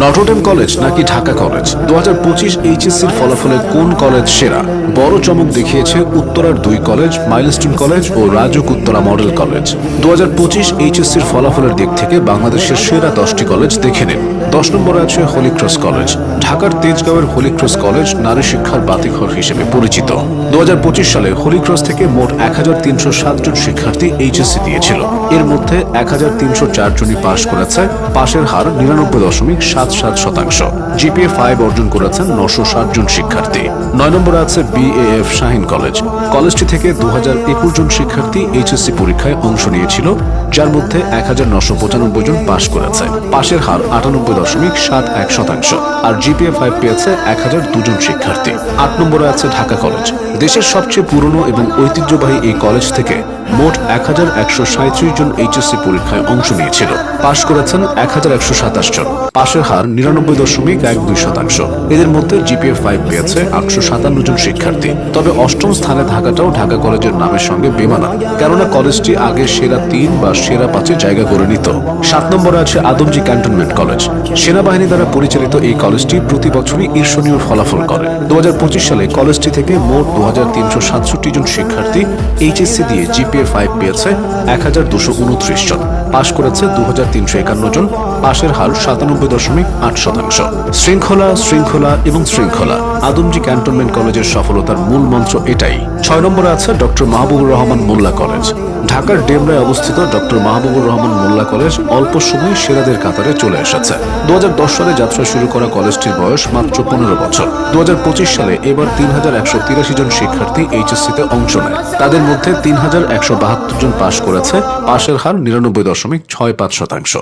Notre Dame college নাকি Dhaka college? 2025 এইচএসসির ফলাফলে কোন কলেজ সেরা? বড় চমক দেখিয়েছে উত্তরার দুই কলেজ, মাইলস্টোন কলেজ ও রাজুক উত্তরা মডেল কলেজ। 2025 এইচএসসির ফলাফলের দিক থেকে বাংলাদেশের সেরা 10টি কলেজ দেখে নিন। 10 নম্বরে আছে হলিক্রস কলেজ। ঢাকার তেজগাঁওয়ের হলিক্রস কলেজ নারী শিক্ষার বাতিঘর হিসেবে পরিচিত। 2025 সালে হলিক্রস থেকে মোট 1307 জন শিক্ষার্থী এইচএসসি দিয়েছিল। এর মধ্যে 1304 জনই পাশ করেছে। পাশের হার 99.77%। জিপিএ 5 অর্জন করেছেন 960 জন শিক্ষার্থী। 9 নম্বরে আছে বিএএফ শাহীন কলেজ। কলেজটি থেকে 2021 জন শিক্ষার্থী এইচএসসি পরীক্ষায় অংশ নিয়েছিল, যার মধ্যে 1995 জন পাশ করেছে। পাশের হার 98.71%। আর জিপিএ 5 পেয়েছে 1002 জন শিক্ষার্থী। 8 নম্বরে আছে ঢাকা কলেজ। দেশের সবচেয়ে পুরনো এবং ঐতিহ্যবাহী এই কলেজ থেকে মোট 1137 জন এইচএসসি পরীক্ষায় অংশ নিয়েছিল, পাশ করেছেন 1127 জন। পাশের হার 99.12%। এদের মধ্যে জিপিএ 5 পেয়েছে 857 জন শিক্ষার্থী। তবে অষ্টম স্থানে থাকাটাও ঢাকা কলেজের নামের সঙ্গে বেমানান, কেননা কলেজটি আগে সেরা 3 বা সেরা 5-এ জায়গা করে নিত। 7 নম্বরে আছে আদমজী ক্যান্টনমেন্ট কলেজ। সেনাবাহিনী দ্বারা পরিচালিত এই কলেজটি প্রতি বছরই ঈর্ষণীয় ফলাফল করে। 2025 সালে কলেজটি থেকে মোট 2367 জন শিক্ষার্থী এইচএসসি দিয়ে জিপিএ 5 পেয়েছে 1229 জন, পাশ করেছে 2351 জন। পাশের হার 97.8%। শৃঙ্খলা, শৃঙ্খলা এবং শৃঙ্খলা। আদমজী ক্যান্টনমেন্ট কলেজের সফলতার মূল মন্ত্র এটাই। 6 নম্বরে আছে ডক্টর মাহবুবুর রহমান মোল্লা কলেজ। ঢাকার ডেমরায় অবস্থিত ডক্টর মাহবুবুর রহমান মোল্লা কলেজ অল্প সময় সেরাদের কাতারে চলে এসেছে। 2010 সালে যাত্রা শুরু করা কলেজটির বয়স মাত্র 15 বছর। 2025 সালে এবার 3183 জন শিক্ষার্থী এইচএসসিতে অংশ নেয়। তাদের মধ্যে 3172 জন পাশ করেছে। পাশের হার 99.65%।